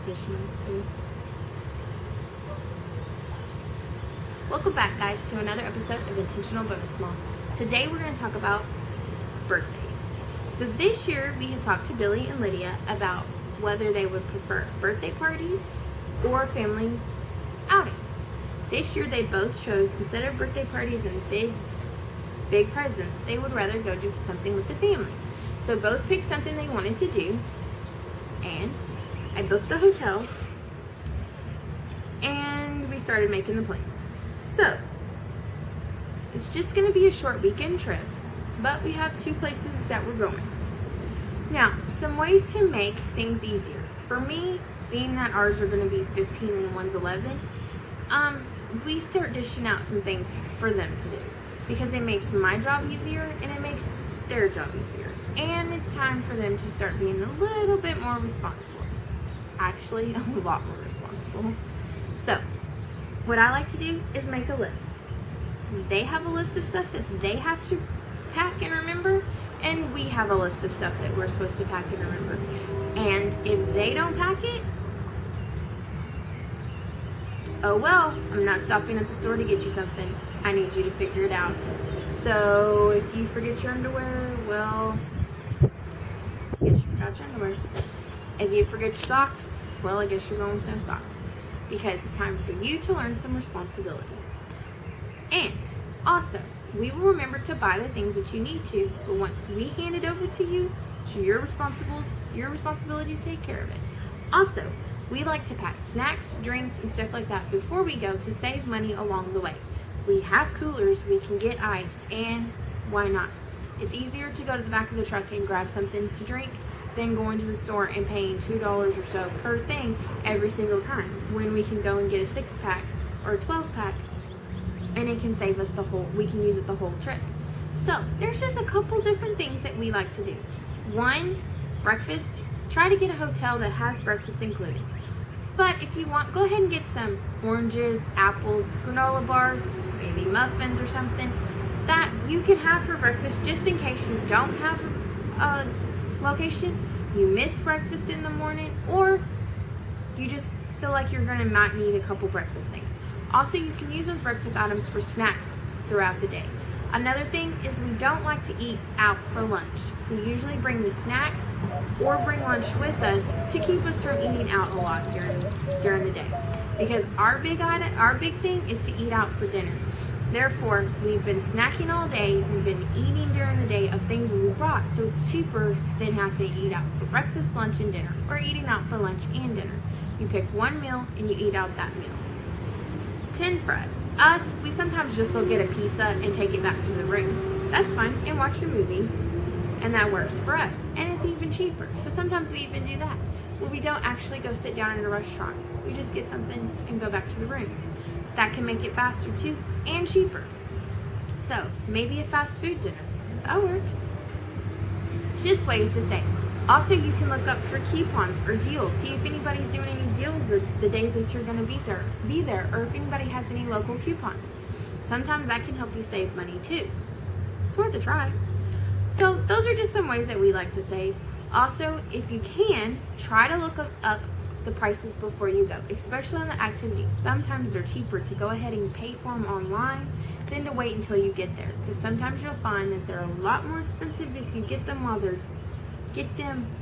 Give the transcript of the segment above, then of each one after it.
additional food. Welcome back, guys, to another episode of Intentional Bonus Mom. Today we're going to talk about birthdays. So this year we had talked to Billy and Lydia about whether they would prefer birthday parties or family outing. This year they both chose, instead of birthday parties and big presents, they would rather go do something with the family. So both picked something they wanted to do, and I booked the hotel and we started making the plans. So it's just going to be a short weekend trip, but we have 2 places that we're going. Now, some ways to make things easier. For me, being that ours are going to be 15 and one's 11, we start dishing out some things for them to do because it makes my job easier and it makes their job easier. And it's time for them to start being a little bit more responsible. Actually, a lot more responsible. So, what I like to do is make a list. They have a list of stuff that they have to pack and remember, and we have a list of stuff that we're supposed to pack and remember. And if they don't pack it, oh well, I'm not stopping at the store to get you something. I need you to figure it out. So if you forget your underwear, well, I guess you forgot your underwear. If you forget your socks, well, I guess you're going with no socks. Because it's time for you to learn some responsibility. And also, we will remember to buy the things that you need to, but once we hand it over to you, it's your responsibility to take care of it. Also, we like to pack snacks, drinks, and stuff like that before we go to save money along the way. We have coolers, we can get ice, and why not? It's easier to go to the back of the truck and grab something to drink than going to the store and paying $2 or so per thing every single time, when we can go and get a 6-pack or a 12-pack, and it can save us we can use it the whole trip. So, there's just a couple different things that we like to do. One, breakfast. Try to get a hotel that has breakfast included. But if you want, go ahead and get some oranges, apples, granola bars, maybe muffins or something that you can have for breakfast just in case you don't have a location, you miss breakfast in the morning, or you just feel like you're going to might need a couple breakfast things. Also, you can use those breakfast items for snacks throughout the day. Another thing is we don't like to eat out for lunch. We usually bring the snacks or bring lunch with us to keep us from eating out a lot during the day. Because our big thing is to eat out for dinner. Therefore, we've been snacking all day, we've been eating during the day of things we brought, so it's cheaper than having to eat out for breakfast, lunch, and dinner, or eating out for lunch and dinner. You pick one meal and you eat out that meal. 10 fries. Us, we sometimes just will get a pizza and take it back to the room. That's fine, and watch a movie, and that works for us, and it's even cheaper. So sometimes we even do that, where we don't actually go sit down in a restaurant. We just get something and go back to the room. That can make it faster too, and cheaper. So, maybe a fast food dinner. That works. It's just ways to save. Also, you can look up for coupons or deals. See if anybody's doing any deals the days that you're going to be there, or if anybody has any local coupons. Sometimes that can help you save money too. It's worth a try. So, those are just some ways that we like to save. Also, if you can, try to look up the prices before you go, especially on the activities. Sometimes they're cheaper to go ahead and pay for them online than to wait until you get there, because sometimes you'll find that they're a lot more expensive if you get them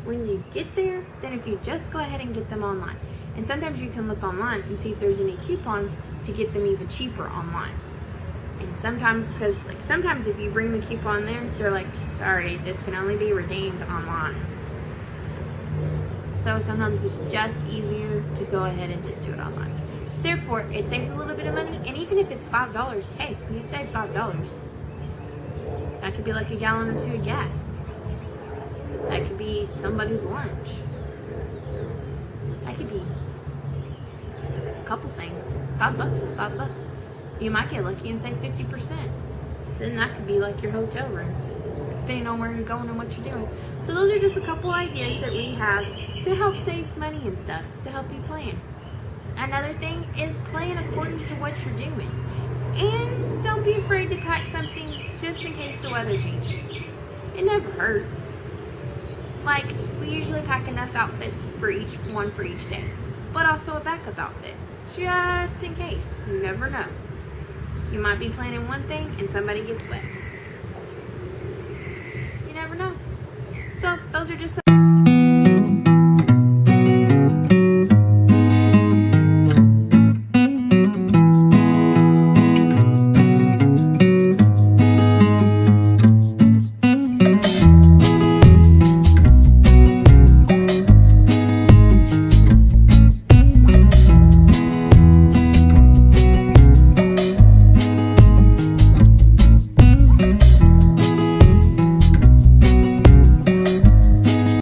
when you get there than if you just go ahead and get them online. And sometimes you can look online and see if there's any coupons to get them even cheaper online. And sometimes, sometimes if you bring the coupon there, they're like, sorry, this can only be redeemed online. So sometimes it's just easier to go ahead and just do it online. Therefore, it saves a little bit of money, and even if it's $5, hey, you save $5. That could be like a gallon or 2 of gas. That could be somebody's lunch. That could be a couple things. $5 is $5. You might get lucky and save 50%. Then that could be like your hotel room, depending on where you're going and what you're doing. So those are just a couple ideas that we have to help save money and stuff, to help you plan. Another thing is plan according to what you're doing. And don't be afraid to pack something just in case the weather changes. It never hurts. Like, we usually pack enough outfits for each day. but also a backup outfit, just in case. You never know. You might be planning one thing and somebody gets wet. You never know. So those are just some